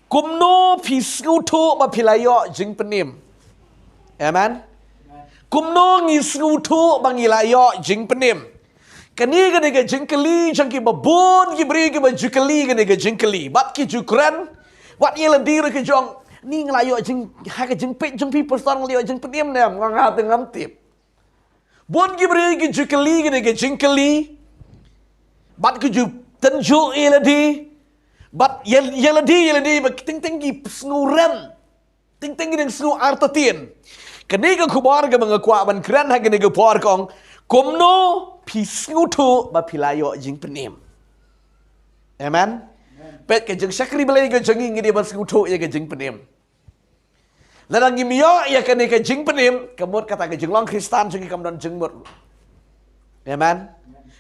Kumno pisngutu mapilayo jing penim. Amen. Kumno ngisngutu bangilayo jing penim. Kani gani ga jingkeli jangki babon ki beri ki bajukeli gani ga jingkeli. Bat ki jukran. Wat yela diri ki jong. Ni ngelayo jing haga jing pet jing people star ngelayo jing penim nem ngangat ngam tip. Bon ki beri ki jukeli gani ga jingkeli. Bat ki ju tenju yela di. Bat yela di ting ting ki snuran. Ting ting ki snu artatien. Kani ga kubar ga mengakwa ban kran haga ni ga por kong. Kumno pisngutu bapilayo jing penim. Amen. Pet ke jing syakri balai ke jing ngidi basngutu ya ke jing penim. Ladang gimyo ya ke ni ke jing penim, kemut kata ke jing long Kristan jing kamdon jing mut. Amen.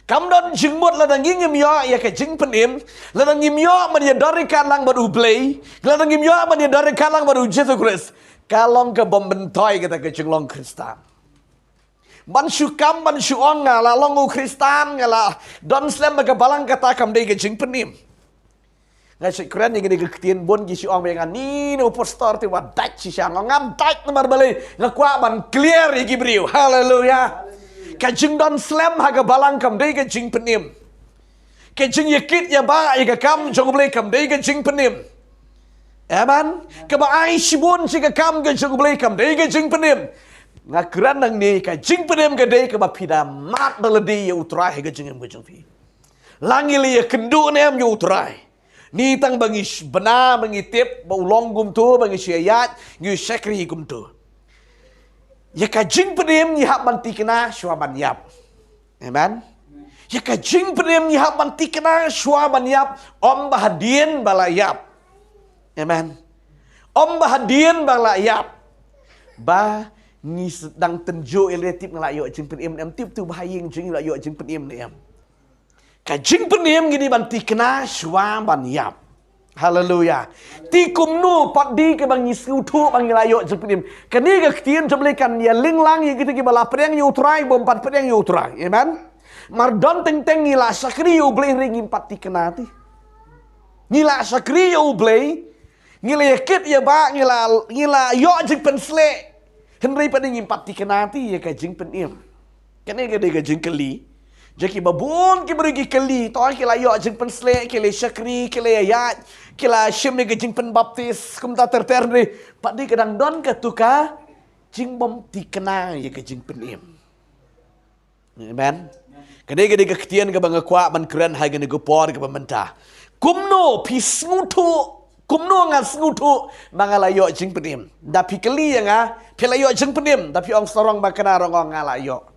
Kamdon jing mut ladang gimyo ya ke jing penim, ladang gimyo menyadari kalang baru ublay, ladang gimyo menyadari kalang baru Jesus Christ. Kalong ke bombentoy kata ke jing long Kristan. Bansu kam bansu ong ngala longu Kristan ngala don slam maka balang kata kam dei ke jing penim. Ngai si keren yang gini ketien bon gi si ong bengan ni no postor ti wa dach si sang ngam dach nomor balai ngakwa ban clear iki briu. Haleluya. Ka jing don slam haga balang kam dei ke jing penim. Ke jing yakit ya ba ya kam jong balai kam dei ke jing penim. Amen. Ka ba ai si bon si ka kam ke jong balai kam dei ke jing penim. Ngakran nang ni ka jing penem ka dei ka bapida mat daladi ya utrai ka jingem ka jingpi. Langili ya kendu nem ya utrai. Ni tang bangi bena bangi tip ba ulong gum tu bangi syayat ngi syakri gum tu. Ya ka jing penem ni hak manti kena syua ban yap. Amen. Ya ka jing penem ni hak manti kena syua ban yap om bahadien balayap. Amen. Om bahadien balayap. Ba ni sedang tenjo relatif ngelayo jing penim nem tip tu bahaying jing ngelayo jing penim nem. Ka jing penim gini banti kena syua ban yap. Haleluya. Ti kumnu pat di ke bang isu tu bang ngelayo jing penim. Kani ke ketien jeblekan ya linglang ya gitu ke bala pedang yu utrai bom pat pedang yu utrai. Amen. Mardon teng teng ngila sakri yu blay ringin pat ti kena ti. Ngila sakri yu blay ngila yakit ya ba ngila yo jing pensle. Henry pada ngimpat ti kenati ya ka jing penim. Kene ke de ka jing keli. Jaki babon ki beri keli, to ki la yo jing pensle, ki le syakri, ki le ayat, ki la shim ne ka jing pen baptis, kum ta ter ni. Pak di kadang don ka tuka jing bom ti kena ya ka jing penim. Amen. Kene ke de ka ketien ka bang kwa ban keren ha ke ne go por ka pementa. Kumno pisngutu kumno ngas ngutu mangalayo jing penim. Dapi keli yang pelayo jing penim. Tapi ong sorong bakana rongong ngalayo.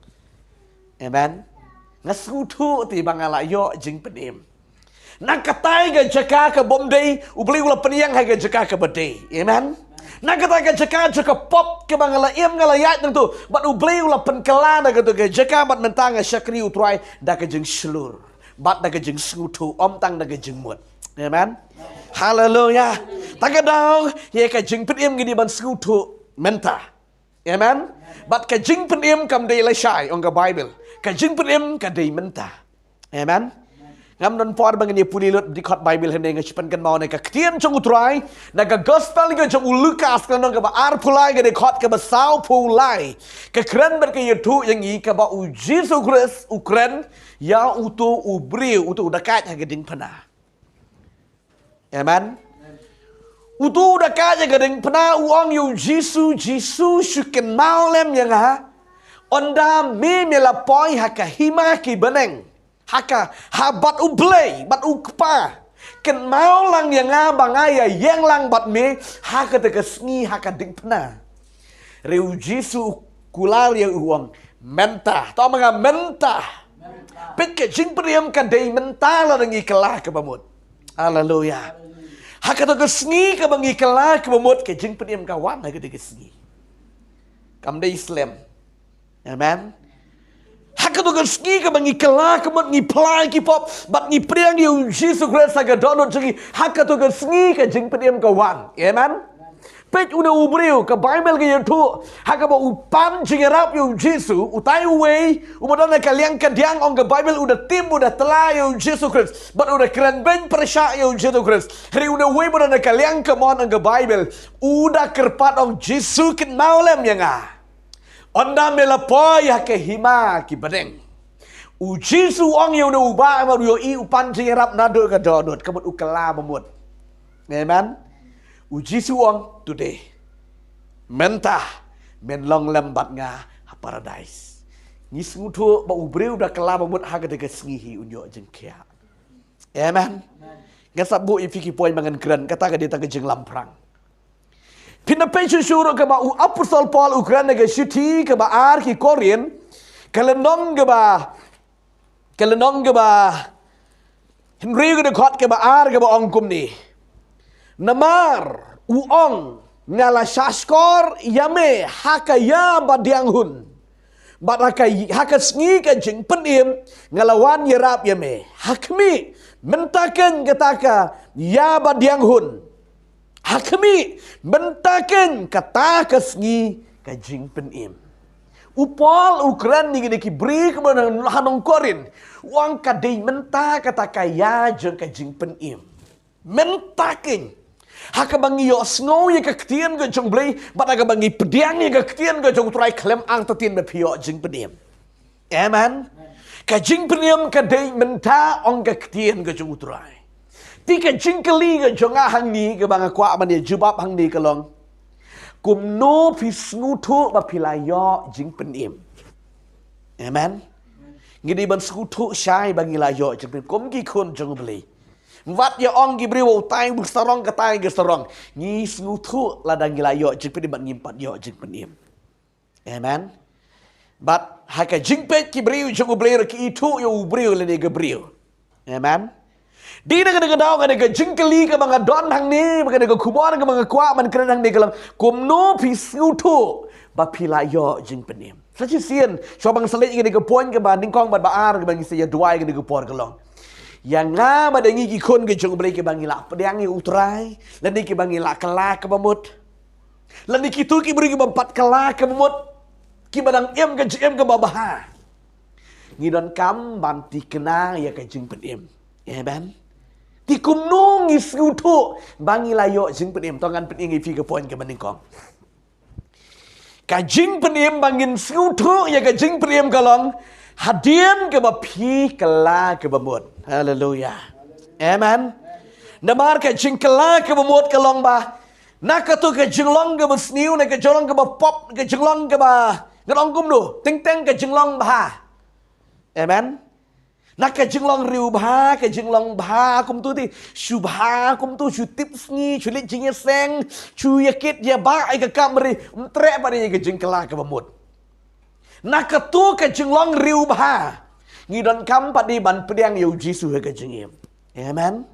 Amen. Ngas ngutu ti mangalayo jing penim. Nak katai ga jaka ka bomdei ubeli ula peniang ha ga jaka ka badei. Amen. Nak katai ga jaka pop ke mangalayam ngalayat tentu. Bat ubeli ula penkala na ga jaka bat mentang syakri utrai da ka jing slur. Bat da ka jing ngutu om tang da ka jing mut. Amen. Haleluya. Tagadang ye ka jing penim gini ban skutu menta. Amen. Bat ka jing penim kam dei la shai on ka Bible. Ka jing penim ka dei menta. Amen. Ngam non por bang ni pulilut di khot Bible hene ngachipan kan mau ne ka ktien chong utrai na ka gospel ga chong Lukas kan ka ba ar pulai ga de khot ka ba sau pulai. Ka kran ber ka yetu yang i ka ba u Jesus Christ ukran ya utu ubri utu dakat ha ga ding pana. Amen. Utu dah kaja gading pernah uang yu Jisu syukin maulem yang onda me melapoi haka hima ki beneng haka habat ublay bat ukpa ken maulang yang bangaya yang lang bat me haka tekesni haka ding pernah reu Jisu kulal yang uang mentah tau mga mentah pit ke jing priam ka day mentah la ngi kelah ke bamut. Haleluya. Hakata ke sengi ke bangi kelah ke bamut ke jing penim kawan ha ke sengi. Kam de Islam. Amen. Hakata ke sengi ke bangi kelah ke bamut ngi plai ki pop bat ngi priang yu Jesus Christ ha ke donot sengi. Hakata ke sengi ke jing penim kawan. Amen. page una ubriu ke Bible ke tu haka ba upan jingerap yu Jesu utai way umadana kalian kadiang ong ke Bible udah tim udah telah yu Jesu Christ but udah keren ben persya yu Jesu Christ hari una way madana kalian ke mon ong ke Bible udah kerpat ong Jesu kin maulem yang onda melapoy hake hima ki badeng u Jesu ong yu na uba ma yu I upan jingerap nado ke dodot kebut ukala mamut amen uji suang today mentah men long lambat nga paradise ngis ngutu ba ubreu da kala mamut ha gede ngihi unyo jengkia amen ngasabu ifiki poin mangan kran kata gede ta jeng lamprang pina pensu suru ke ba apostol Paul Ukraina ke siti ke ba ar ki Korin kalenong ke ba Henry ke dekot ke ba ar ke ba ongkum ni namar uong ngala saskor yame hakaya badiang hun haka sngi ka jing penim ngalawan yerap yame hakmi mentaken kataka ya badiang hun hakmi mentaken kataka sngi ka jing penim upol ukran ni gini ki bri kemenang hanong Korin uang kadai menta kataka ya jeng ka jing penim mentaken haka bangi yo snow ye ka ktien ga jong blei bat aga bangi pediang ye ka ktien ga jong trai klem ang tatin me pio jing pediem amen ka jing pediem ka dei menta ong ka ktien ga jong trai ti ka jing kali ga jong a hang ni ga banga kwa man ye jubab hang ni ka long kum no pi snu thu ba pilayo jing pediem amen ngidi ban sku thu shai bangi la yo jing pediem kum ki khon jong blei Vat ya ong ki briwo tai bu sarong ka tai ke sarong ngi snutu ladang gila yo jing pedi bat ngimpat yo jing penim amen bat haka jing pet ki briwo jong ubler ki itu yo briwo le ge briwo amen di na ga daw ga jing kali ka mga don hang ni ga ga kubon ga mga kwa man kren hang ni galang kum no pi snutu ba pila yo jing penim sachi sien so bang sale ga poin ga ba ning kong bat ba ar ga bang se ya duai ga ga por ga long yang nga badangi ki kon ke jong blai ke bangi la pedang utrai lani ki bangi la kala ke bamut lani ki tu ki beri ki bampat kala ke bamut ki badang em ke babaha ngidon kam banti kena ya ke jing pedem amen ti kumno ngis ngutu bangi la yo jing pedem tongan peding fi ke poin ke maningkong ka jing pedem bangin ngutu ya ke jing pedem kalong hadian ke bapi kala ke bamut haleluya amen namar ke jingkala ke bamut ke long ba nakatu ke jinglong ke besniu na ke jolong ke pop ke jinglong ke ba ngalong kum do ting teng ke jinglong ba amen nak ke jinglong riu ba ke jinglong ba kum tu ti subha kum tu jutip sngi chulit jingye seng chu yakit ya ba ai ke kamri tre ba ni ke jingkala ke bamut nakatu ke jinglong riu ba ngidon kam padi ban pediang yu Jesu ke jingim amen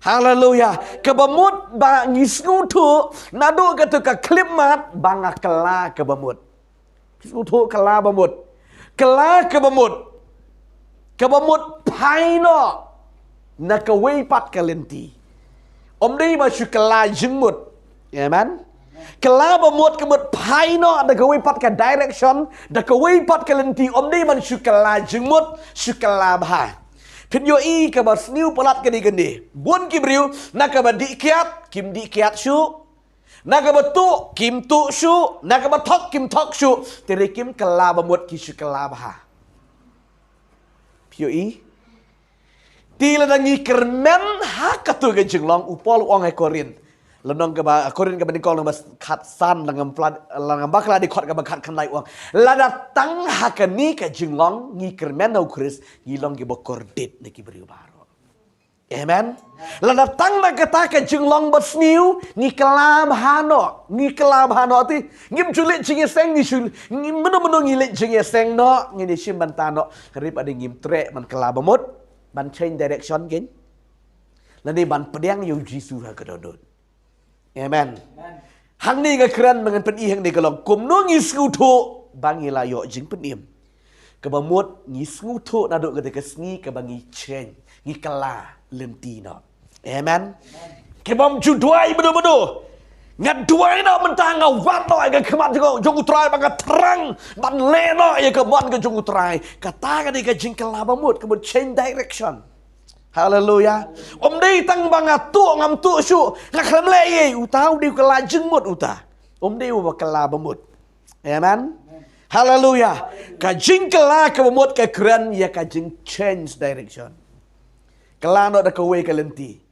haleluya ke bamut ba ngisnu tu nado ke tu ka klimat banga kala ke bamut ngisnu tu kala bamut ke bamut paino na ke wei pat kalenti om dei ba shu kala jingmut amen Kala bamut kemut paino da kawai pat ka direction da kawai pat ka lenti om dei man syukala jengmut syukala bah pin yo I ka bas new palat ka di gende bun ki briu na ka ba di kiat kim di kiat shu na ka ba tu kim tu shu na ka ba thok kim thok shu tere kim kala bamut ki syukala bah pio I tila dangi kermen ha ka tu ga jenglong upol ong ai Korin Lenong ke ba Korin ke benikol nang bas khat san langam plat langam bakla di khot ke bakhat kan lai uang lada tang hakani ke jinglong ngi kermen au Chris ngilong ke bokor dit ne ki beri baro amen lada tang na kata ke jinglong bas niu ngi kelam hano ti ngim julit jinge seng ni sul ngim meno ngilit jinge seng no ngi ni sim bantano rip ade ngim tre man kelabamut ban change direction kin lani ban pedang yu Jesu ha kedodot amen. Hang ni ga kran mangan pen I hang ni kalong kum no ngi skuto bangi la yo jing penim. Ke bamut ngi skuto na do ga ke sngi ke bangi chen ngi kala lenti no. Amen. Ke bam ju duai bedo Ngaduai na mentang ngawat no aga kemat jung utrai banga terang ban leno ya kemon ke jung utrai kata ka ka jingkel abamut kebut change direction. Hallelujah. Om dei tang banga tu ngam tu su ngaklam le ye utau di kala jengmut uta. Om dei wa kala bamut. Amen. Hallelujah. Ka jingkel ka bamut ka kran ya ka jing change direction. Kala no da ka we ka lenti.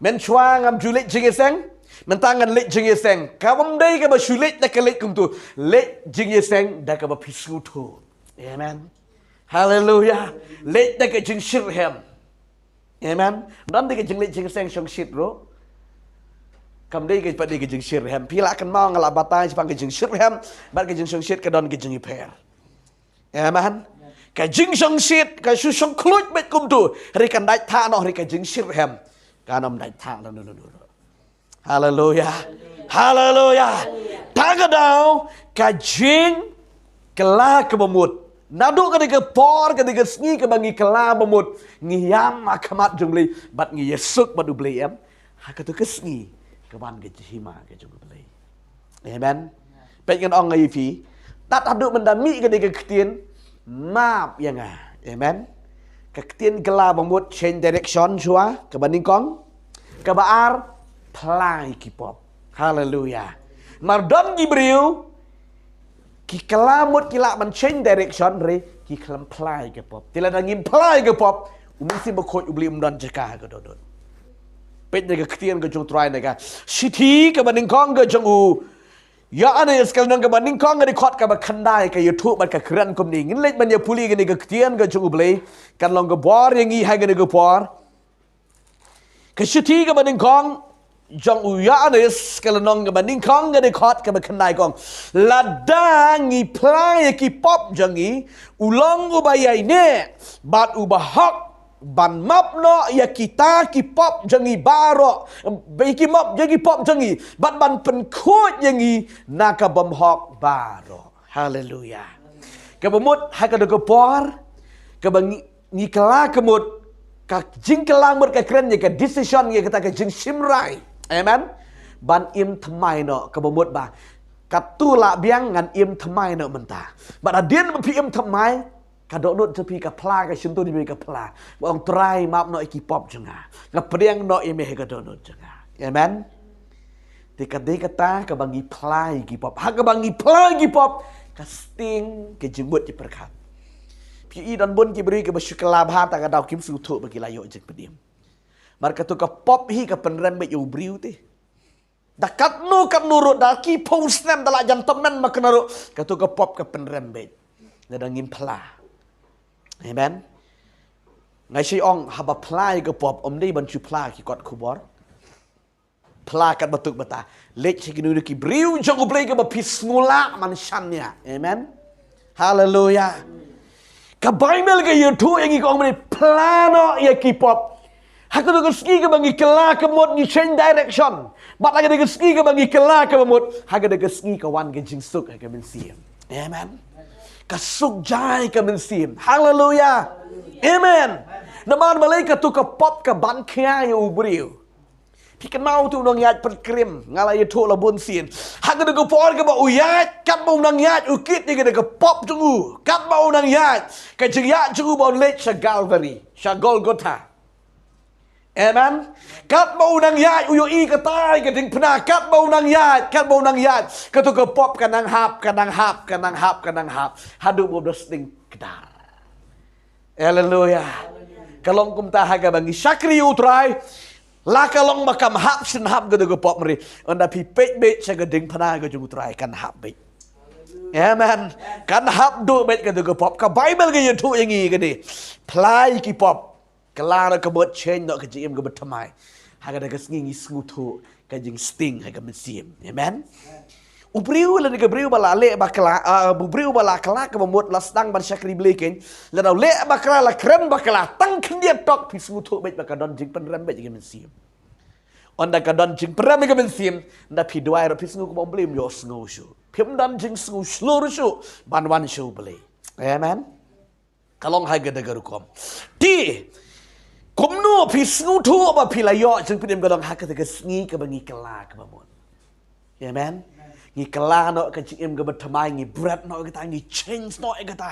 Men chwa ngam julit jingeseng mentangan lek jeng yeseng kawam dai ka ba shulit da ka lek kum tu lek jeng yeseng da ka ba pisu tu. Amen. Hallelujah. Lek da ka jeng shirhem. Amen. Dan da ka jeng lek jeng yeseng shong shit ro. Kam dai ka pa dai ka jeng shirhem pila kan mau ngala batai pang ka jeng shirhem ba ka jeng shong shit ka don ka jeng iper. Amen. Ka jeng shong shit ka su shong kluj bet kum tu ri kan dai tha no ri ka jeng shirhem ka nom dai tha no. Hallelujah. Hallelujah. Tagadau kajing kela kebamut. Nadu ketika por ketika sengi kebangi kela bamut. Ngiyam akamat jumli bat ngi yesuk badu beli em. Hakatu kesengi keban ke jihima ke jumli. Amen. Pengen ong ngai fi. Tat adu mendami ketika ketien map yang amen. Ketien kela bamut change direction jua kebanding kong kebaar Plai kipop. Hallelujah. Mardon Gibril ki kelamut kila man change direction re ki kelam plai kipop. Tila dangin plai kipop umisi bakoi ubli umdan jeka ke dodon. Pet nega ketian ke jong try nega. Siti ke banding kong ke jong u. Ya ane sekal nong ke banding kong ke kot ke bakandai ke YouTube bat ke keren kum ni. Ngin leit man ya puli ke nega ketian ke jong ubli. Kan long ke bor yang i hai ke nega bor. Ke siti ke banding kong jong uya anes kalau nong ke banding kong ke dekot ke berkenai kong ladangi play ki pop jangi ulong ubayai ne bat ubahak ban map no ya kita ki pop jangi baro bagi map jangi pop jangi bat ban penkut jangi naka bamhok baro. Hallelujah. Ke bemut ha ke dekopor ke bangi ni kala kemut ka jing kelang mut ka keren ka decision ye kata ka jing simrai. Amen. Ban im thamai no kebomut ba. Katula biang ngan im thamai no mentah. Ba adien pi im thamai kadok nut tepi ka pla ka sintu di ka pla. Bang try map no iki pop jenga. Ngapriang no ime ka donut jenga. Amen. Tikadai kata ka bangi pla iki pop. Ha ka bangi pla iki pop ka sting ke jembut di perkat. Pi i dan bun ki beri ke besyukala bha ta ka dau kim su thu bagi layo jeng pedim. Marka tu ka pop hi ka penren be yu briu ti. Da kat nurut da ki post nem da la jam tom nan mak naru ka tu ka pop ka penren be. Da dangin pla. Amen. Ngai si ong haba pla ka pop om dei ban chu pla ki kot kubor. Pla kat batuk bata. Lek si kinu ki briu jong ublei ka ba pis ngula man shannya. Amen. Hallelujah. Ka Bible ka YouTube yang ikong meni plano ya ki pop. Hakku tu ski ke bangi kela ke mot ni change direction. Bat lagi ke ski ke bangi kela ke mot. Hakku ke ski ke wan ke jing suk ke mensim. Amen. Kasuk jai ke mensim. Hallelujah. Amen. Naman malaikat tu ke pop ke ban kia ya ubriu. Pikan mau tu nong yat perkrim ngalai tu la bun sin. Hakku ke por ke ba uyat kat mau nang yat ukit ni ke pop jungu. Kat mau nang yat ke jing yat jungu bon lech sa Calvary, sa Golgotha. Amen. Kat mau nang yat uyo i katai ke ding pena kat mau nang yat ke tu ke pop kanang hap hadu bo dos ding kedar. Hallelujah. Kalong kum ta haga bangi sakri utrai la kalong makam hap sin hap ke tu ke pop meri onda pi pet bet sa ding pena ke jung utrai kan hap bet. Amen. Kan hap do bet ke tu ke pop ka Bible ke yetu yang i ke ni. Plai ki pop kelar ke bot change nak kejim ke bertemai. Haga dah kesengi sengutu kajing sting haga mensim. Amen. Ubriu la ke briu bala le bakala bubriu bala kala ke memut la sedang ban syakri blekin. La dau le bakala la krem bakala tang kendia tok pi sengutu bet bakadon jing penrem bet ke mensim. Onda kadon jing penrem ke mensim nda pi doai ro pi sengu ko blim yo sengu shu. Pim dan jing sengu slur shu ban wan shu beli. Amen. Kalong haga dah garukom. Di Kumno pi sengutu apa pi layo jeng pidim gadang hak ke sengi ke bangi kela ke bamon. Amen. Ngi kala no ka jing em ga bathamai ngi bread no ka ta ngi change no ka ta.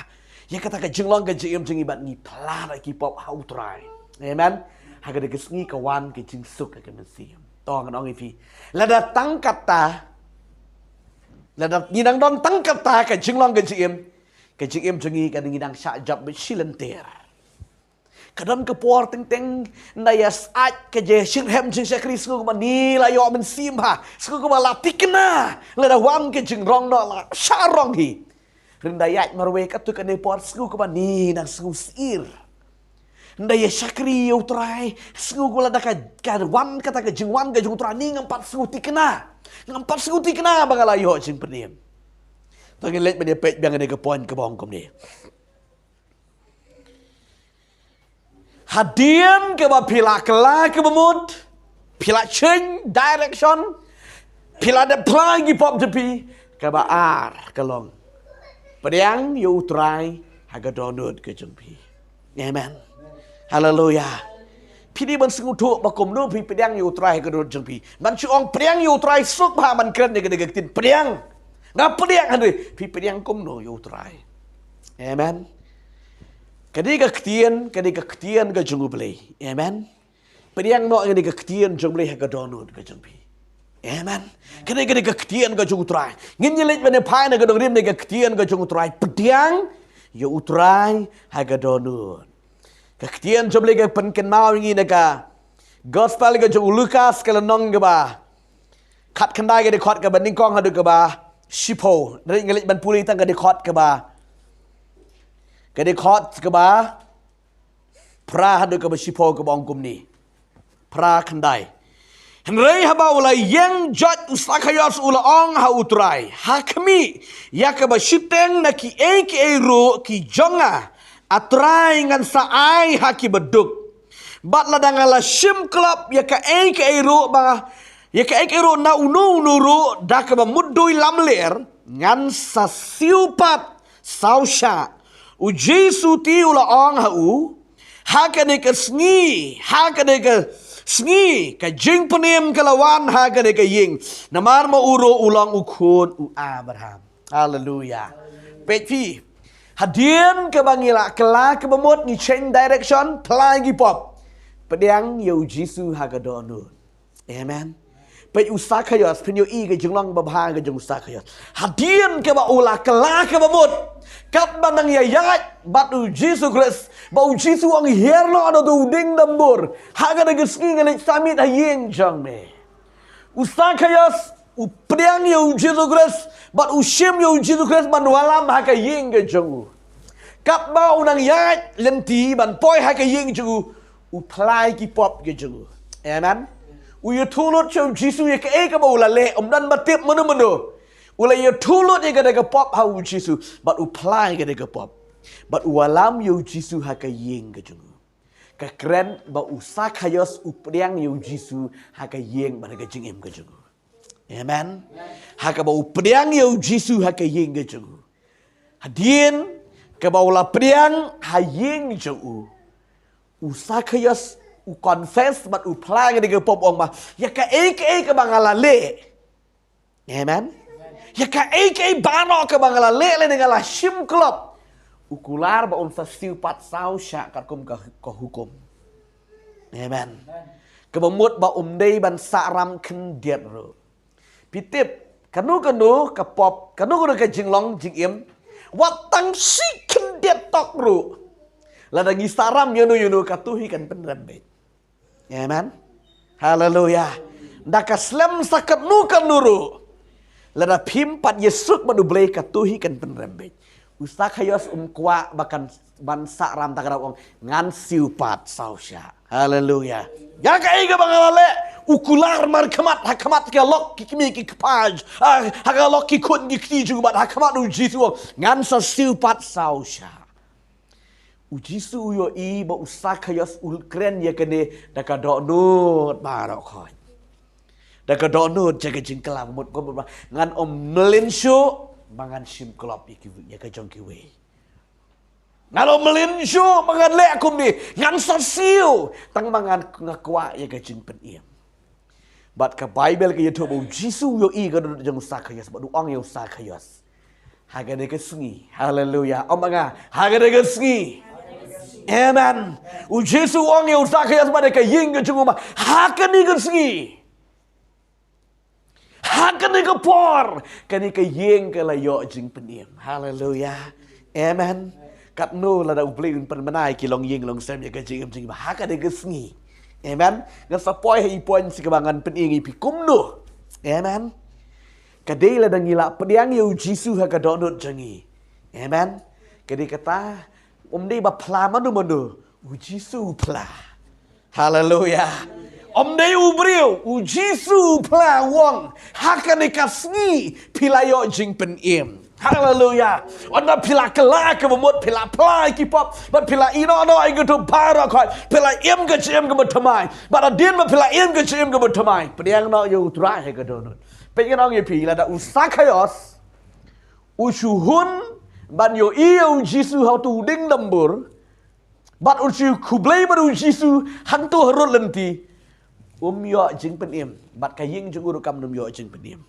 Ya kata ka jing long ka jing em jing bat ngi pla ki pop how try. Amen. Ha ka de ka ngi ka wan ka jing suk ka men siam. Tong no ngi fi. La da tang kata. La da ni dang don tang kata ka jing long ka jing em. Ka jing em jing ka ngi dang sha job be silenter. Kadang kepor ting nayas aj ke je sing hem sing sekri sku ma ni la yo men sim ha sku ma la tikna la da wan ke jing rong no la sha rong hi rendayat marwe ka tu ka ne por sku ma ni na sku sir ndaya sakri yo trai sku la da ka wan ka ta ka jing wan ka jing tra ni ngam pat sku tikna bangala yo jing pediem tangin let me ne pet bang ne ka point ka bong kom ni Hadian ke ba pila kela ke bemut, pila change direction, pila de plagi pop tepi ke ba ar kelong. Pediang yu try haga donut ke jempi. Amen. Hallelujah. Pidi ban sengutu ba kom no pi pediang yu try haga donut jempi. Man chuong pediang yu try suk ba man kren de tin pediang. Ngap pediang ande pi pediang kom no yu try. Amen. Kadiga ketian ke jungu beli. Amen. Pediang no kadiga ketian jungu beli haga donut ke jumpi. Amen. Kadiga ketian ke jungu try. Ngin yelit bene pai na gadong rim ne ketian ke jungu try. Pediang yo utrai haga donut. Ketian jungu beli ke penken mau ngi nega. Gospel ke jungu Lukas ke lenong ke ba. Kat kendai ke dekot ke beningkong hadu ke ba. Shipo. Dari ngelit ban puli tang ke dekot ke ba. Kadi khot ke ba pra hadu ke besipo ke bangkum ni pra kandai henrei haba ulai yang jat usakayas ulaong ha utrai hakmi ya ke besiteng na ki ro ki jonga atrai ngan saai haki beduk bat ladangala sim club ya ke ro ba ya ke ro na unu ro da ke mudui lamler ngan sa siupat sausha Ujisu ti ula ong hau hakane ke sngi ka jing penim kalawan hakane ke ying namar ma uro ulang ukun u Abraham. Hallelujah. Petfi hadian ke bangila kela ke bemut ni change direction pelagi pop pedang yo Jisu hagadonu. Amen. Pet usakayos penyo I ke jinglang babha ke jing usakayos hadian ke ba ula kela ke bemut kat banang yayat batu Jesus Christ bau Jesus ang herno ano tu ding dambur haga de geski ngale samit hayeng jang me usakayas upriang yo Jesus Christ bat ushim yo Jesus Christ ban walam haga yeng ke jangu kat ba unang yayat lenti ban poi haga yeng jangu uplai ki pop ke jangu amen u yutulot cho Jesus ye ke ka ba ulale dan batip menu Ulai ya tulut ya kada pop hau Jisu, but apply kada pop, but ualam yu Jisu haka yeng kejungu. Kekeren ba usak hayos upriang yu Jisu haka yeng pada kejengem kejungu. Amen. Haka ba upriang yu Jisu haka yeng kejungu. Hadien ke ba ula priang hayeng kejungu. Usak hayos u confess but apply kada pop ong ba ya ka ke bangalale. Amen. Ya ka bano ke bangala lele dengan sim klub. Ukular ba unsa siupat sau sya kum ka hukum. Amen. Kebemut ba umdei ban saram kendiat ro. Pitip kanu ke pop, kanu ke jinglong jingim. Watang si kendiat tok ro. Ladangi saram yunu katuhi kan penrembet. Amen. Haleluya. Ndaka slam sakat nu kan nuru. Lada pimpat Yesuk madu blay katuhi kan penrembet. Ustak hayos kwa bakan bansa ram takarang ngan siupat sausya. Haleluya. Ya kaiga bangalale ukular mar kamat hakamat ke lok kikimi kipaj. Hagalok kikun kiti juga bat hakamat ujisu ngan sa siupat sausya. Ujisu yo I ba ustak hayos ulkren ya kene dakadok nut barok khoi. Dah ke donut jaga jingkelam mut ko ngan om melinsyo mangan sim klop ya ke jong kiwe. Ngan om melinsyo mangan le akum ni ngan sasiu tang mangan ngakwa ya ke jing pen iem. Bat ka Bible ke YouTube Jisu yo I ka jong sakayas bat uang yo sakayas. Haga de ke sengi. Haleluya. Omanga haga de ke sengi. Amen. U Jisu uang yo sakayas bat ka ying ke jong ma. Haga ni ke sengi. Haga ni ke por. Kani ke ying ke la yo jing penim. Haleluya. Amen. Kat no la da ubli un pen manai ki long ying long sem ya ke jing jing ba. Haga de ke sengi. Amen. Ngan sapoi hai poin si kebangan peningi pi kumno. Amen. Kadai la dangila pediang yu Jisu ha ka donut jangi. Amen. Kadai kata dei ba pla manu u Jisu pla. Haleluya. Dei u brio u Jisu pla wong hakane kasngi pilayo jing penim. Haleluya. Ona pila kela ke memut pila plai ki pop, bat pila ino no ai gutu para koi, pila im ke chem ke bertemai. Bat adin ma pila im ke chem ke bertemai. Pediang no yu trai he ke donut. Pengen ong ye pi la da usakayos. Usuhun ban yo iyo Jisu how to ding lembur. Bat usu kublai baru Jisu hantu harut lenti. Yo jing penim. Bat kaying jung urukam num yo jing penim.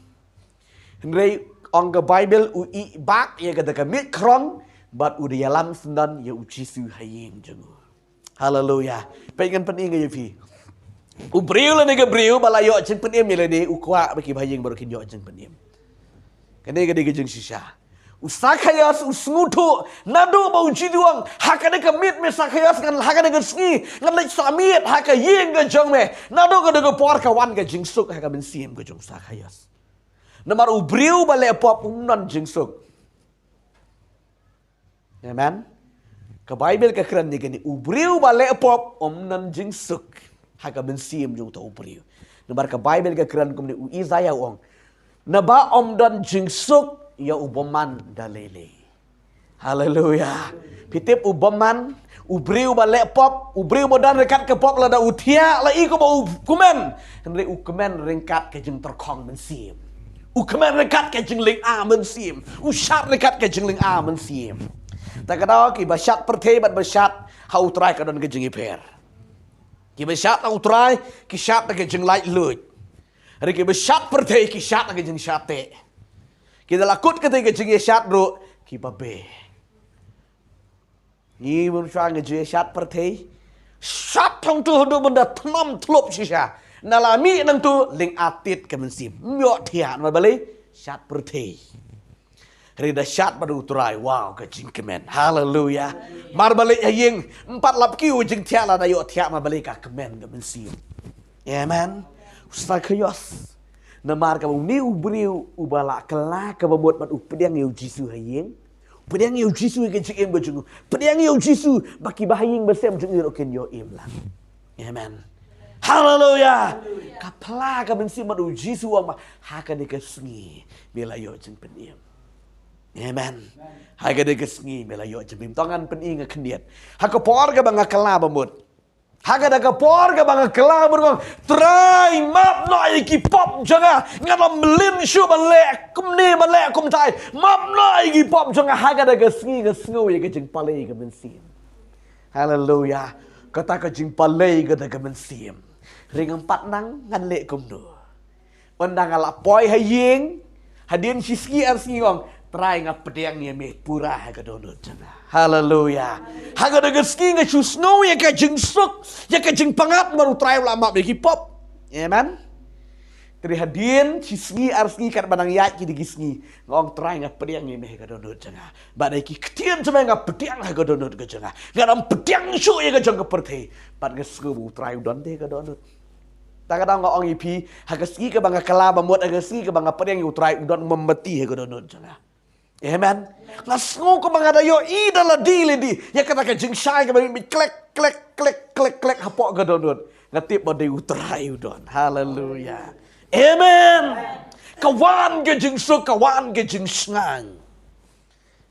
Henry on the Bible u I bak ye kata kami krong bat u dia lam sendan ye u Jisu haying jengu. Haleluya. Pengen pening ye pi. U briu la nega briu bala yo jeng penim ye le de u kwa baki haying baru kin yo jeng penim. Kene gede jeng sisa. U sakayas u smutu nadu ba u jiduang hakane kamit me sakayas kan hakane kan sngi ngan le samit hakaying ga jong me nadu ga de por ka wan ga jing suk haka ben sim ga jong sakayas. Namar ubriu balik pop non jingsuk. Amen. Ke Bible ke keren ni gini ubriu balik pop non jingsuk. Haka bensim jung ta ubriu. Namar ke Bible ke keren kumni u Isaiah ong. Naba don jingsuk ya uboman dalele. Haleluya. Pitip uboman ubriu balik pop ubriu modan rekat ke pop lada utia la I ko mau kumen. Henry u kumen ringkat ke jeng terkong bensim. U kemen rekat ke jengling A mensim. U syat rekat ke jengling A mensim. Tak kata ki basyat pertei bat basyat ha utrai ka don ke jengi per. Ki basyat ha utrai ki syat ke jeng light lut. Hari ki basyat pertei ki syat ke jeng syate. Ki dalakut ke jengi syat ro ki babe. Ni mun syang ke jengi syat pertei. Syat thong tu hodo benda tenam telop sisa. Nalami nang tu ling atit ke mensim. Myo tian ma bali syat pertei. Rida syat pada uturai. Wow ke jing kemen. Haleluya. Mar balik ying 4 lap kiu jing tian la dayo tian ma balik ka kemen ke mensim. Amen. Usai kayos. Namar ka ni ubriu ubala kala ka bamot mat upediang yu Jisu haying. Pediang yu Jisu ke jing bejungu. Pediang yu Jisu baki bahaying besem jing iro ken yo im lang. Amen. Haleluya. Kapla ka bensi madu Jisu ang haka de kesngi bila yo jeng penim. Amen. Haka de kesngi bila yo jeng penim. Tongan pening kendiat. Haka por ka banga kala bamut. Haka da ka por ka banga kala bamut. Try map no iki pop janga ngam melin shu balek kumni balek kum tai. Map no iki pop janga haka da kesngi kesngu ye ke jeng palai ka bensi. Haleluya. Kata ka jeng palai ka da ka bensi. Ring 4 nang ngan lek kumno. Ondang ala poi haying hadin siski arsi ngong try ngap pedang ye me pura ha ka donut jana. Haleluya. Ha ka de ski nga chusno ye ka jing suk ye ka jing pangat baru try lama be pop. Amen. Tri hadin siski arsi kat banang ya ki digisni ngong try ngap pedang ye me ka donut jana. Badai ki ketien cuma ngap pedang ha ka donut ka jana. Ngam pedang su ye ka jang ka perthe. Pat nga sku try don de ka donut. Tak kadang ngong ipi hagaski ke bangga kala bamut hagaski ke bangga pedang yu try udon membeti he godonut jana. Amen. Lasngu ke bangga dayo I dala dili di ya kata ke jing syai ke bangga klek klek klek klek klek hapok godonut ngatip bade yu try udon. Haleluya. Amen. Kawan ke jing su kawan ke jing sngang.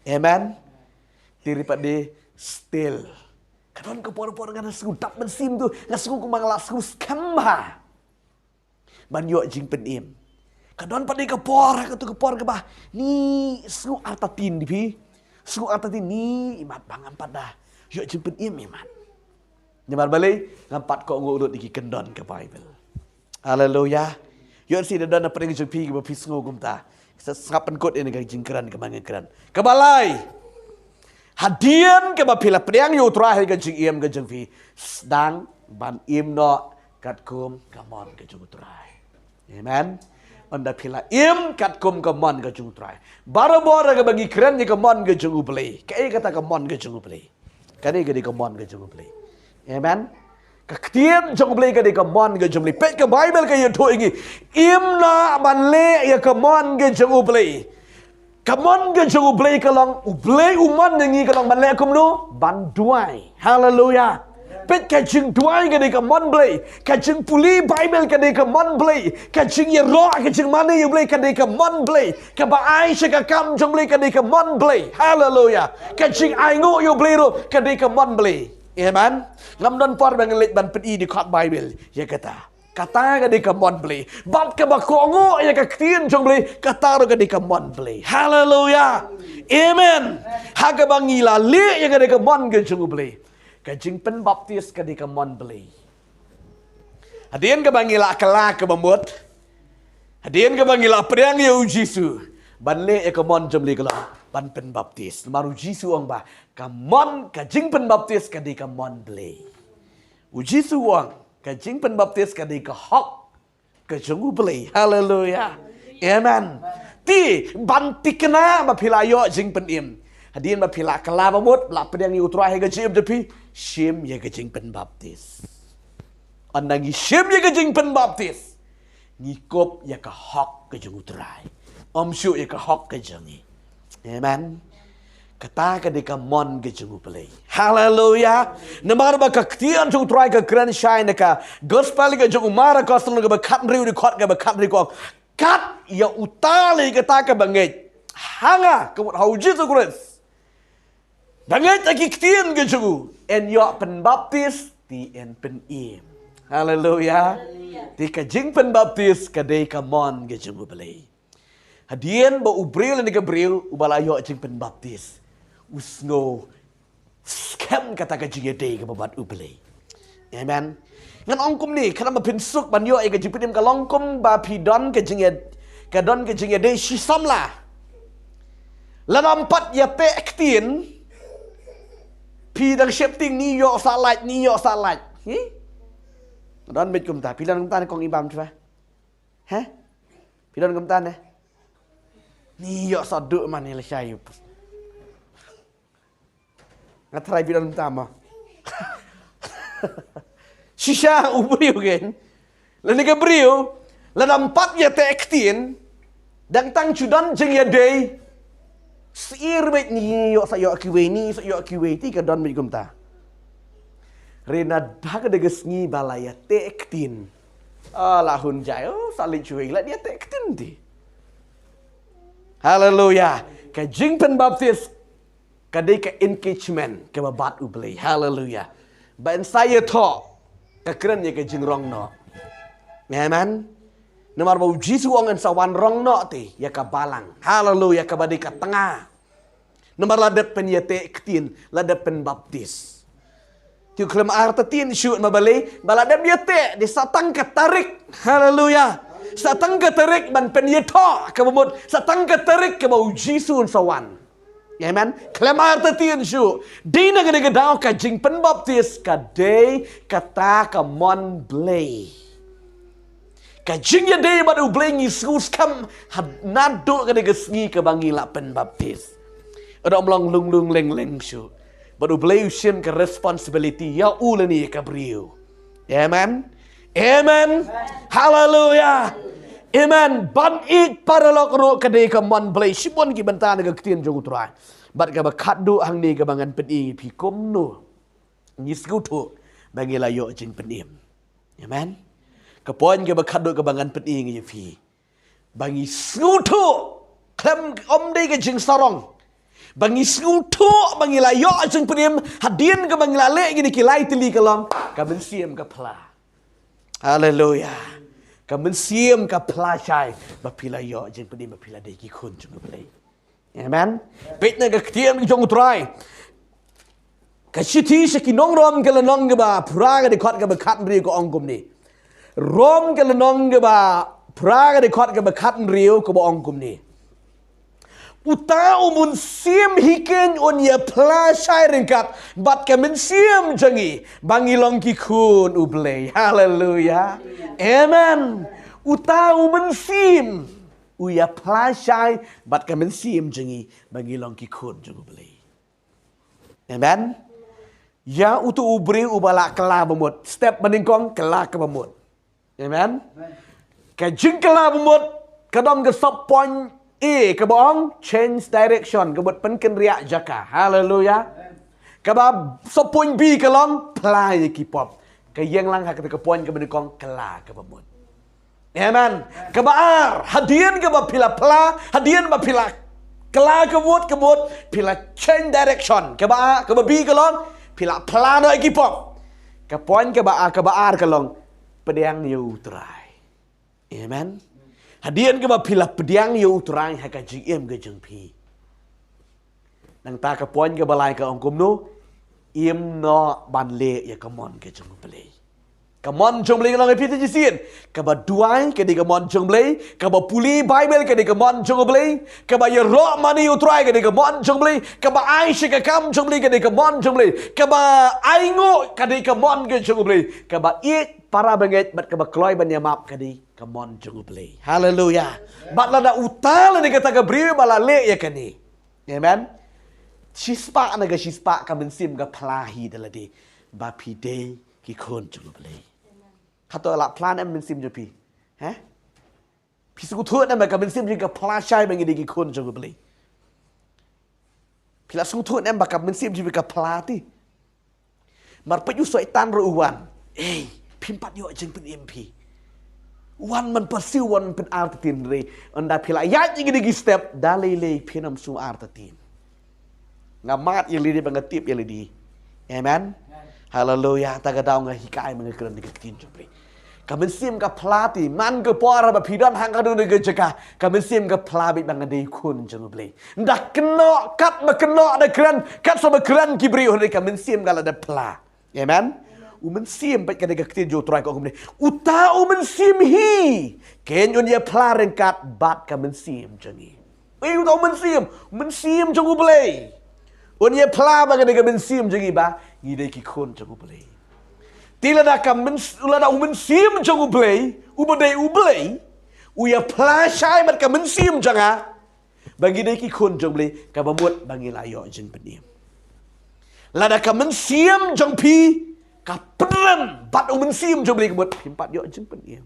Amen. Daripada still. Kadang ke por-por ngana sku tak bensim tu ngasku ke bangga lasku skamba. Banyo jing penim. Kadon pada ke por ke bah. Ni slu artatin di pi. Slu artatin ni imat bangan pada. Yo jing penim imat. Nyamar balai ngampat kok ngurut di kendon ke Bible. Haleluya. Yo si da na pring jeng pi ke pis ngo gum ta. Sapan kot ini ke jingkran ke mangenkran. Kebalai. Hadian ke pila priang yo terakhir ke jing iem ke jeng pi. Sedang ban im no kat kum kamon ke jeng terakhir. Amen. Anda pila im kat kum kamon ke jeng terakhir. Bara-bara ke bagi keren ke kamon ke jeng uplay. Kai kata kamon ke jeng uplay. Kani ke di kamon ke jeng uplay. Amen. Ketien jong beli ke di kamon ke jong beli. Pet ke Bible ke ye tu ingi. Imna ban le ye kamon ke jong beli. Kamon ke jong beli kalong ublei uman ingi kalong ban le kum nu ban duai. Hallelujah. Pet ke jing duai ke di kamon beli. Ke jing puli Bible ke di kamon beli. Ke jing ye roh ke jing mana ye beli ke di kamon beli. Ke ba ai se ke kam jong beli ke di kamon beli. Hallelujah. Ke jing ai ngo ye beli ro ke di kamon beli. Amen. Ngam don por bang lit ban pedi di khot Bible. Ya kata ka di kamon beli. Bab ke ba kongo ya ka tien jong beli. Kata ro ka di kamon beli. Hallelujah. Amen. Ha ka bangila le ya ka di kamon ke jong beli. Ka jing pen baptis ka di kamon beli. Hadien ka bangila kala ka bamut. Hadien ka bangila priang ya Jisu. Ban le ya kamon jong beli kala. Ban pen baptis. Maru Jisu ong ba. Kamon ka jing pen baptis ka di kamon beli. Uji suang ka jing pen baptis ka di ka hok ka jung beli. Hallelujah. Amen. Ti ban tikna ma pilayo jing pen im. Hadien ma pila kala bamut la pedang yu terakhir ka jim depi shim ye ka jing pen baptis. Andangi shim ye ka jing pen baptis. Ngikop ye ka hok ka jung terakhir. Om syu ye ka hok ka jungi. Amen. Kata ka di kamon ke jung beli. Hallelujah. Namar ba kaktian jung try ka grand shine ka gospel ka jung umara kostel ka ba kat riu di khot ka ba kat riu ko. Kat ya utali kata ka bangit. Hanga ka hau Jesus Christ. Bangit aki ktian ka jung. En yo pen baptis ti en pen im. Hallelujah. Ti ka jing pen baptis ka di kamon ke jung beli. Hadien ba ubril ni Gabriel ubalayo jing pen baptis. Usno scam kata ka jing day ka babat ubeli. Amen. Ngan ongkum ni kana ma pinsuk ban yo e ka jipidim ka longkum ba pidon ka jing ka don ka jing day shisamla. Lanampat ya te ektin pi dang shifting ni yo salat ni yo salat. Don mit kum ta pidon kum ta kong ibam chwa. Ha? Pidon kum ta ne? Ni yo saduk man ni la shayu. Ngatrai pidon tama. Shisha ubriu gen. Lan ni Gabriel, lan empat ya te ektin dang tang chudan jeng ya day. Sir bet ni yo sa yo akiwe ni sa yo akiwe ti ka don mit kum ta. Rena dak de gesngi balaya te ektin. Lahun jai oh salin cuy la dia te ektin ti. Hallelujah. Ka jing pen baptis kadai ka engagement ke babat ubeli. Hallelujah. Ban saya to ka keren ye ka jing rong no. Amen. Namar bau Jisu ongan sawan rong no ti ya ka balang. Hallelujah ka badai ka tengah. Namar ladep pen ye te ktin, ladep pen baptis. Tiu klem arta tin shoot mabali, baladep ye te di satang ka tarik. Hallelujah. Satang ka tarik ban pen ye to ka bumut, satang ka tarik ka bau Jisu sawan. Amen. Klemar tatin syu. Dina gede gedau ka jing pen baptis ka day kata ka mon blay. Ka jing ya day badu blay ngi sus kam had nado gede gesngi ka bangila pen baptis. Ada omlong lung lung leng leng syu. Badu blay usin ka responsibility ya ulani ka brio. Amen. Amen. Hallelujah. Amen. Ban ik para lok ro kadai ka mon blay sibon ki banta ga ktien jogu trai. Bat ka bakat du hang ni ka bangan peni pi kom nu. Ngisku tu bangila yo jing penim. Amen. Ka pon ka bakat du ka bangan peni ngi pi. Bangi skutu klem om dei ka jing sarong. Bangi skutu bangila yo jing penim hadien ka bangila le gini ki lai tili ka long ka ben siem ka pla. Hallelujah. Kamen siem ka pelajai bapila yo jeng pedi bapila de ki kun jeng play. Amen. Petna ka ktiem jong try. Ka shiti se ki nong rom ka lanong ba pura ga de khot ga ba khat bri ko ongkum ni. Rom ka lanong ba Praga de kot ke bekat riu ke boong kum ni. Uta umun sim hiken on ya plasai ringkat bat kemen sim jangi bangi long ki kun ublei. Haleluya. Amen. Uta umun sim uya plasai bat kemen sim jangi bangi long ki kun jang ublei. Amen. Ya utu ubri ubala kela bemut. Step meningkong kela ke bemut. Amen. Ke jing kela bemut kadam ke sop point ke boong change direction ke buat penken riak jaka. Haleluya. Ke ba sop point B ke long play ki pop. Ke yang lang hak ke point ke meningkong kela ke bemut. Amen. Ke ba ar hadian ke ba pila pla hadian ba pila kela ke buat pila change direction. Ke ba B ke long pila pla no ki pop. Ke point ke ba ar ke long pedang yu trai. Amen. Hadian ke ba pila pedang yu trai ha ka jing em ke jeng pi. Nang ta ke point ke balai ke ong kum no im no ban le ya ke mon ke jeng play. Ke mon jeng play long pi te jisin. Ke ba duai ke di ke mon jeng play, ke ba puli Bible ke di ke mon jeng play, ke ba ye ro mani yu trai ke di ke mon jeng play, ke ba ai shi ke kam jeng play ke di ke mon jeng play, ke ba ai ngo ke di ke mon ke jeng play, ke ba ik para banget bat ke ba kloi ban ya map ke di come on jung play. Hallelujah. Bat la da utala ni kata gabriel bala le ya kani. Amen. Shispa na ga shispa ka bensim ga plahi dala di. Ba pi de ki kon jung play. Kato la plan em bensim jo pi. Ha? Pi su tu na ma ka bensim ji ga pla shai bangi di ki kon jung play. Pi la su tu na ba ka bensim ji ga pla ti. Mar pa yu so itan ro uwan. Pimpat yo jeng pen MP. Wan man persiu wan pen artatin re anda pila ya jigi digi step dalile pinam su artatin ngamat yang lidi bangatip yang lidi. Amen. Haleluya. Taga daw nga hikai mga kran digi tin jupri kamen sim ka plati man ke pora ba pidan hang ka dun digi jaka kamen sim ka plabi bangade kun jupri ndak keno kat ma keno ada kran kat so kran kibri hore kamen sim kala da pla. Amen. Umen sim baik kada gakti jo try ko kumne uta umen sim hi ken yon ya plaren kat bat ka men sim jangi uta umen sim jangu play on ya pla ba kada men sim jangi ba ngide ki kon jangu play tila da ka men ulada umen sim jangu play ubade ublay uya pla shai bat ka men sim janga bagi de ki kon jangu play ka bamut bangi layo jeng penim lada ka men sim jang pi kapren bat umen sim jo beli kebut pimpat yo jeng penim.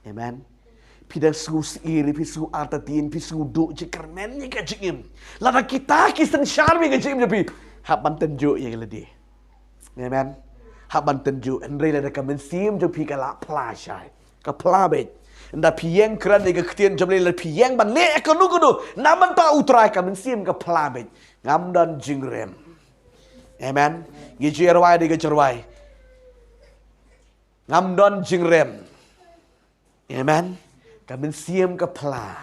Amen. Pida su iri pisu artatin pisu du je kermen ye ka jengim. Lada kita kisen syarmi ka jengim pi. Haban tenjo ye ledi. Amen. Haban tenjo andre lada ka men sim jo pi ka la pla shai. Ka pla bet. Nda pieng kran ye ka ktien jo beli la pieng ban le ka nu kudu. Naman ta utrai ka men sim ka pla bet. Ngam dan jingrem. Amen. Gijirwai di gijirwai. Ngamdon jingrem. Amen. Kamen sim ke pla.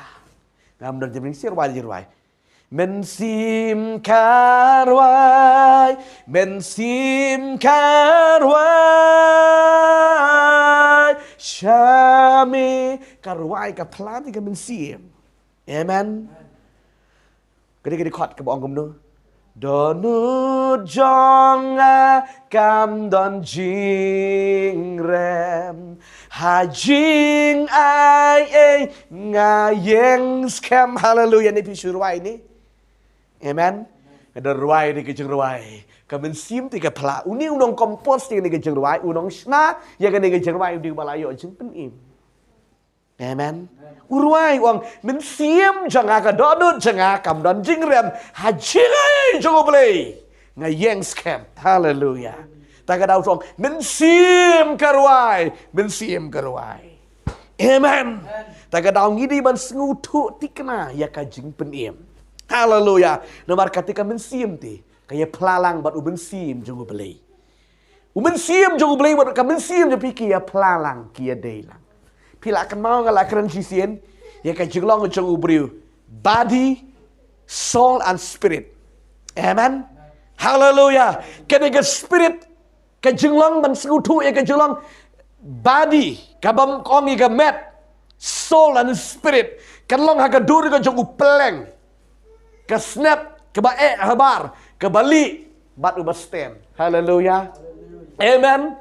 Ngamdon jingrem sirwai jirwai. Men sim karwai. Men sim karwai. Syami karwai ke pla di kamen sim. Amen. Kadi kot ke boong kumno. Donut jonga kam don jingrem hajing ai ngayeng scam. Haleluya ni pisurwai ni. Amen. Ada ruai ni kejeng ruai. Kamen sim ti ka pla uni unong kompos ti ni kejeng ruai unong sna ya ka ni kejeng ruai di balayo jeng penim. Amen. Uruai uang men sim janga ka donut janga kam don jingrem hajing jongo play ngayeng scam. Haleluya. Taga daw song men sim karwai men sim karwai. Amen. Taga daw ngidi ban sengutu tikna ya ka jing penim. Haleluya. Nomor ketika men sim ti kaya pelalang bat uben sim jongo play. Uben sim jongo play bat ka men sim jo piki ya pelalang kia deilang. Pila akan mau ngala keren sisien ya ka jinglong jong ubriu body, soul and spirit. Amen. Hallelujah. Kena spirit ka jinglong man skutu ya ka jinglong body kabam kongi ka met soul dan spirit. Kan long hakadur ka jong upeleng. Ka snap, ka bae habar, ka bali bat ubastem. Haleluya. Amen.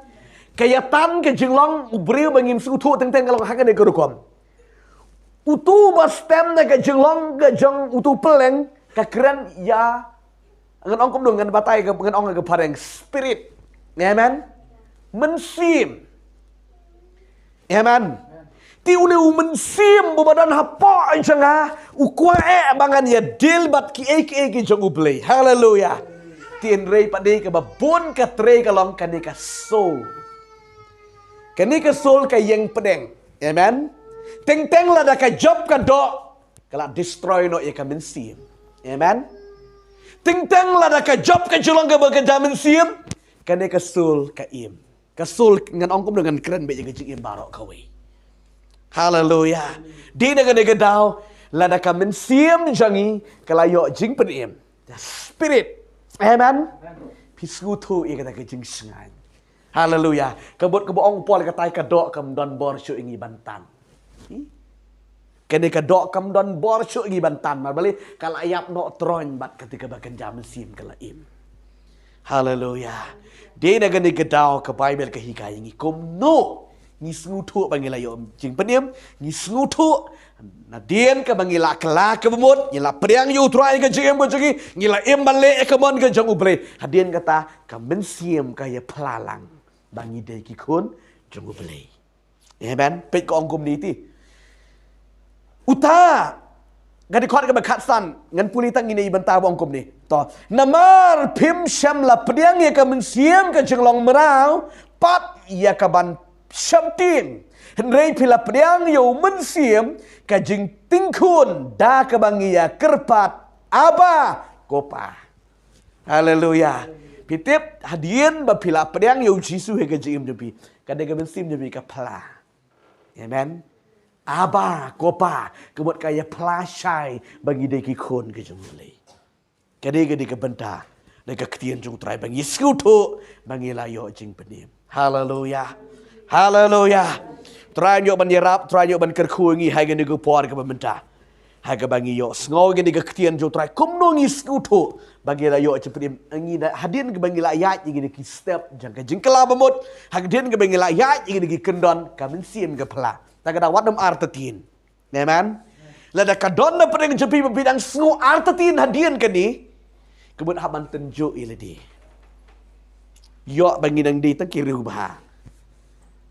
Kaya tan ka jeng long ubriu bangim sutu teng-teng kalong hakane kerukom. Utu bastem na ka jeng long ka jong utu peleng ka keren ya ngan ong kum dong ngan batai ka ngan ong ka pareng spirit. Amen. Mensim. Amen. Ti ule mensim bubadan hapa janga ukwa bangan ya dil bat ki ki jong ublei. Haleluya. Ti enrei pade ka babon ka tre ka long kani ka soul. Kani ka soul ka yang pedeng. Amen. Teng-teng lah dah ka job ka do kala destroy no ya ka mensim. Amen. Teng-teng lah dah ka job ka julong ka bekerja mensim. Kani ka soul ka im. Ka soul ngan ong kum dengan keren be jaga jing im barok kawe. Haleluya. Di negara daw lada ka mensim jangi kalayo jing penim. The spirit. Amen. Piskutu ia kata ke jing sengai. Haleluya. Kebut ong pol katai kadok kam don bor syu ingi bantan. Kene kadok kam don bor syu ingi bantan. Marbali kalayap no tron bat ketika bakan jam mensim kalaim. Haleluya. Di negara daw ke Bible ke hikai ingi kum no. Ngi sengutu bangila yo jing penim ngi sengutu na dien ka bangila kala ka bumut ngila priang yu trai ka jing bojogi ngila imbale ka mon ka jong ubre hadien kata ka mensim ka ya pelalang bangi de ki kun jong ubre. Amen. Pet ko ongkum ni ti uta ngadi khot ka bakat san ngan puli tang ini banta ongkum ni to namar pim syam la priang ya ka mensim ka jong long merau pat ya ka ban Syamtin Henry pila pedang yo mensim kajing tingkun da kebangia kerpat aba kopa. Haleluya. Pitip hadien ba pila pedang yo jisu he kajing depi. Kadang ka mensim depi ka pala. Amen. Aba kopa kebut kaya pelashai bagi deki kun ke jumlei. Kadang ka benta deka ketien jung trai bagi skutu bagi layo jing penim. Haleluya. Haleluya. Try yo ban yerap, try yo ban kerkuingi hai gani go por ka bamenta. Hai ka bangi yo sngo gani ka ktien jo try kum no ngi skuto bagi la yo ceprim angi da hadin ka bangi la ya gani ki step jang ka jingkala bamut. Hadin ka bangi la ya gani ki kendon ka mensim ka pala. Ta ka da wat dam artatin. Amen. La da ka don na pedeng jepi bidang sngo artatin hadin ka ni. Kebut haban tenjo iladi. Yo bangi nang di ta ki rubah.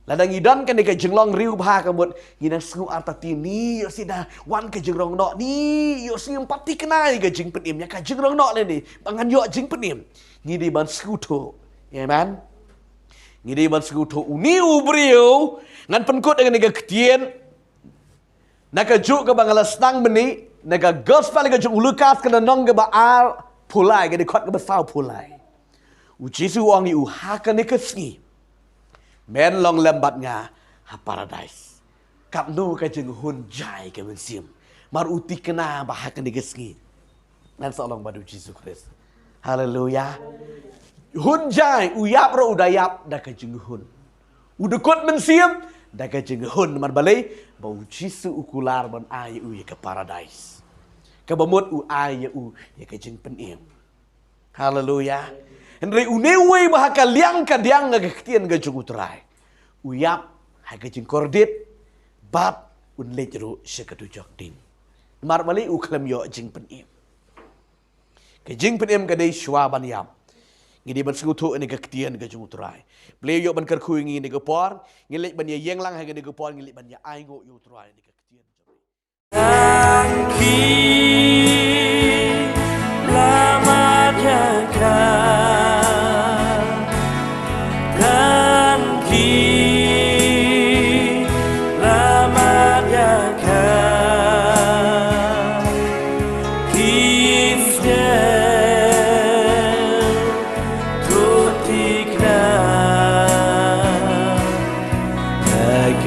Ladang idan kan dekat jenglong riu bah kemut gina sengu artati ni yo sida wan ke jengrong nok ni yo sing pati kenai ke jing penim nya ka jengrong nok le ni bangan yo jing penim ni di ban skuto ya man ni di ban skuto uni ubriu ngan penkut dengan nega ketien naka juk ke bangala stang beni naka gospel ke juk lukas ke nong ke baal pulai ke dekot ke besau pulai ujisu wang yu hakan ke sngi men long lembat nga ha paradise. Kap nu ka jeng hun jai ke mensim. Mar uti kena bahakan digesngi. Dan seolong badu Jesus Christ. Haleluya. Hun jai uyap ro udayap da ka jeng hun. Udekot mensim da ka jeng hun mar balai bau Jesus ukular bon ay u ke paradise. Ka bamut u ay u ya ka jeng penim. Haleluya. Henry unewe bahaka liang ka diang nga ketien ga jung utrai. Uyap haga jing kordit bat unle jeru sekatu jok din. Mar mali uklam yo jing penim. Ke jing penim ka dei shwa ban yam. Ngidi ban skutu ni ga ketien ga jung utrai. Ble yo ban kerku ngi ni ga por, ngilik ban ye yeng lang haga ni ga por ngilik ban ya ai ngo yo utrai ni ga ketien jok. Angki lama jaga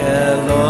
Hello.